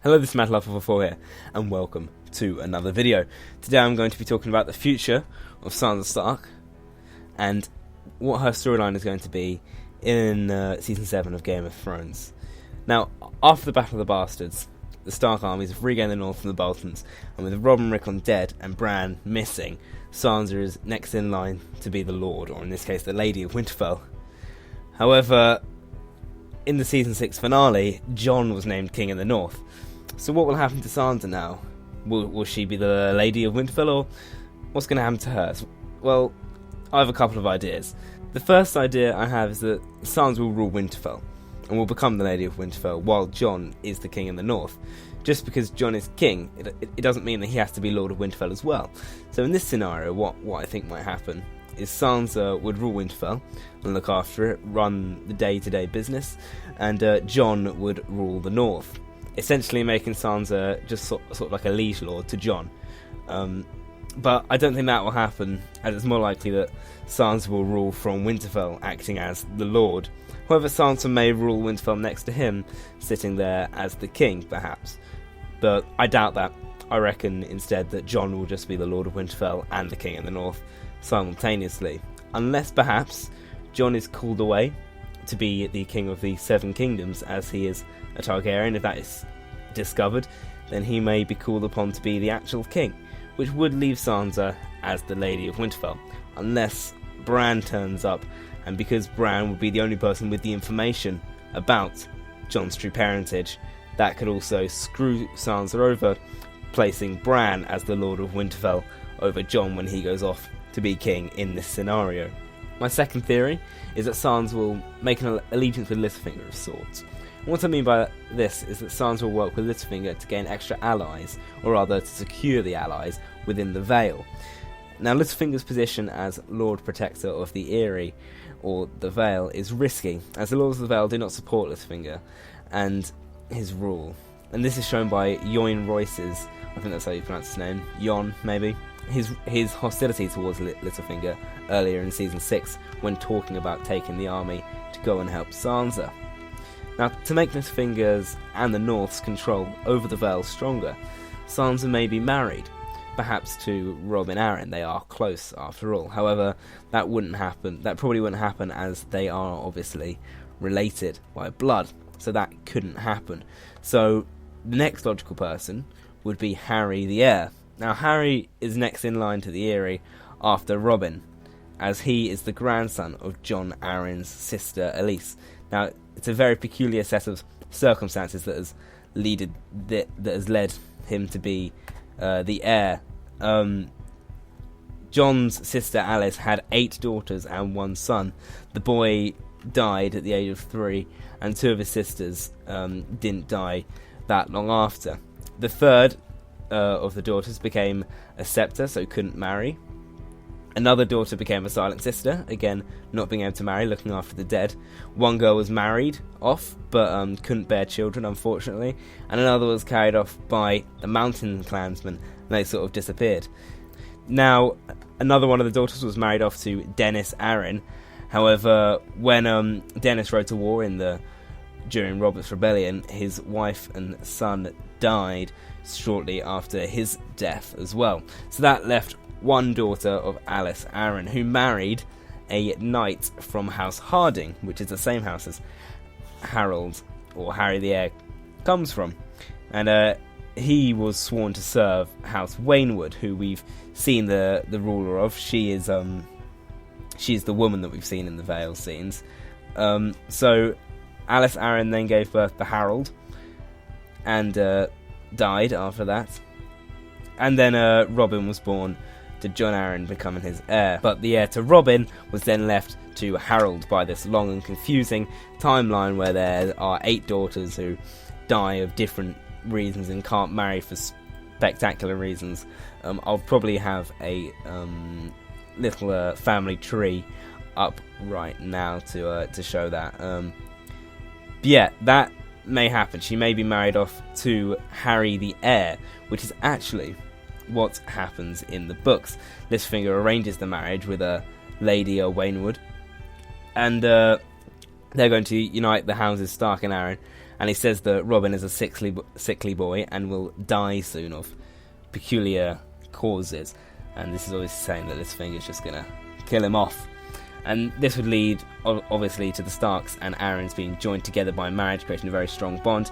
Hello, this is MadLove4 here, and welcome to another video. Today I'm going to be talking about the future of Sansa Stark, and what her storyline is going to be in Season 7 of Game of Thrones. Now, after the Battle of the Bastards, the Stark armies have regained the north from the Boltons, and with Robb and Rickon dead and Bran missing, Sansa is next in line to be the Lord, or in this case the Lady of Winterfell. However, in the Season 6 finale, Jon was named King in the North. So what will happen to Sansa now? Will she be the Lady of Winterfell, or what's going to happen to her? Well, I have a couple of ideas. The first idea I have is that Sansa will rule Winterfell, and will become the Lady of Winterfell, while Jon is the King in the North. Just because Jon is King, it doesn't mean that he has to be Lord of Winterfell as well. So in this scenario, what I think might happen is Sansa would rule Winterfell and look after it, run the day-to-day business, and Jon would rule the North, essentially making Sansa just sort of like a liege lord to Jon. But I don't think that will happen, as it's more likely that Sansa will rule from Winterfell, acting as the Lord. However, Sansa may rule Winterfell next to him, sitting there as the king, perhaps. But I doubt that. I reckon instead that Jon will just be the Lord of Winterfell and the King in the North simultaneously. Unless perhaps Jon is called away to be the King of the Seven Kingdoms, as he is a Targaryen. If that is discovered, then he may be called upon to be the actual king, which would leave Sansa as the Lady of Winterfell, unless Bran turns up, and because Bran would be the only person with the information about Jon's true parentage, that could also screw Sansa over, placing Bran as the Lord of Winterfell over Jon when he goes off to be king in this scenario. My second theory is that Sansa will make an allegiance with Littlefinger of sorts. And what I mean by this is that Sansa will work with Littlefinger to gain extra allies, or rather to secure the allies within the Vale. Now, Littlefinger's position as Lord Protector of the Eyrie, or the Vale, is risky, as the Lords of the Vale do not support Littlefinger and his rule. And this is shown by Yoin Royce's, I think that's how you pronounce his name, Jon maybe, his hostility towards Littlefinger earlier in Season 6 when talking about taking the army to go and help Sansa. Now, to make Littlefinger's and the North's control over the Vale stronger, Sansa may be married, perhaps to Robb and Arryn. They are close after all. However, that probably wouldn't happen, as they are obviously related by blood, so that couldn't happen. So the next logical person would be Harry the heir. Now, Harry is next in line to the Eyrie after Robin, as he is the grandson of Jon Arryn's sister Elise. Now, it's a very peculiar set of circumstances that has led him to be the heir. Jon's sister Alice had 8 daughters and 1 son. The boy died at the age of 3, and 2 of his sisters didn't die that long after. The third of the daughters became a scepter, so couldn't marry. Another daughter became a silent sister, again not being able to marry, looking after the dead. One girl was married off, but couldn't bear children, unfortunately. And another was carried off by the mountain clansmen, and they sort of disappeared. Now, another one of the daughters was married off to Denys Arryn. However, when Denys rode to war during Robert's Rebellion, his wife and son died shortly after his death as well. So that left one daughter of Alice Arryn, who married a knight from House Harding, which is the same house as Harold, or Harry the Heir, comes from. And he was sworn to serve House Waynwood, who we've seen the ruler of. She's the woman that we've seen in the Vale scenes. So Alice Arryn then gave birth to Harold, and died after that. And then Robin was born to Jon Arryn, becoming his heir. But the heir to Robin was then left to Harold by this long and confusing timeline where there are 8 daughters who die of different reasons and can't marry for spectacular reasons. I'll probably have a little family tree up right now to show that. Yeah, that may happen. She may be married off to Harry the Heir, which is actually what happens in the books. Littlefinger arranges the marriage with a Lady Waynwood, and they're going to unite the houses Stark and Arryn, and he says that Robin is a sickly boy and will die soon of peculiar causes, and this is obviously saying that Littlefinger's just gonna kill him off. And this would lead, obviously, to the Starks and Arryns being joined together by marriage, creating a very strong bond.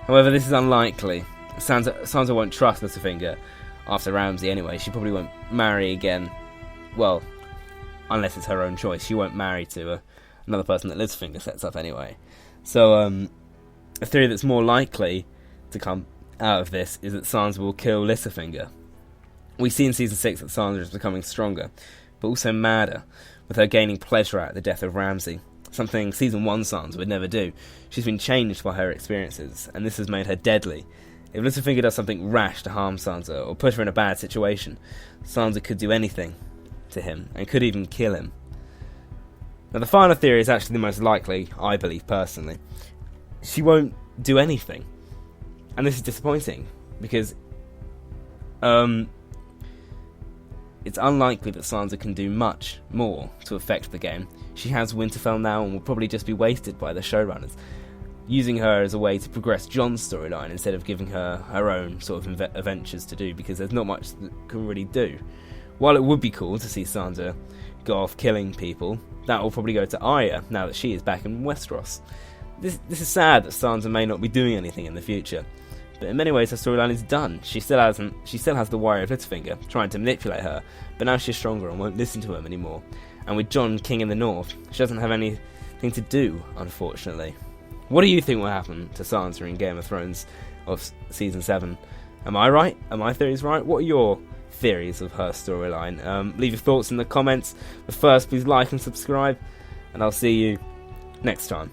However, this is unlikely. Sansa won't trust Littlefinger after Ramsay anyway. She probably won't marry again, well, unless it's her own choice. She won't marry to another person that Littlefinger sets up anyway. So, a theory that's more likely to come out of this is that Sansa will kill Littlefinger. We see in Season 6 that Sansa is becoming stronger, but also madder, with her gaining pleasure out of the death of Ramsay, something Season 1 Sansa would never do. She's been changed by her experiences, and this has made her deadly. If Littlefinger does something rash to harm Sansa, or put her in a bad situation, Sansa could do anything to him, and could even kill him. Now the final theory is actually the most likely, I believe personally. She won't do anything. And this is disappointing, because it's unlikely that Sansa can do much more to affect the game. She has Winterfell now and will probably just be wasted by the showrunners, using her as a way to progress Jon's storyline instead of giving her her own sort of adventures to do, because there's not much that can really do. While it would be cool to see Sansa go off killing people, that will probably go to Arya now that she is back in Westeros. This is sad that Sansa may not be doing anything in the future, but in many ways her storyline is done. She still has the worry of Littlefinger trying to manipulate her, but now she's stronger and won't listen to him anymore. And with Jon king in the north, she doesn't have anything to do, unfortunately. What do you think will happen to Sansa in Game of Thrones of Season 7? Am I right? Are my theories right? What are your theories of her storyline? Leave your thoughts in the comments, but first please like and subscribe, and I'll see you next time.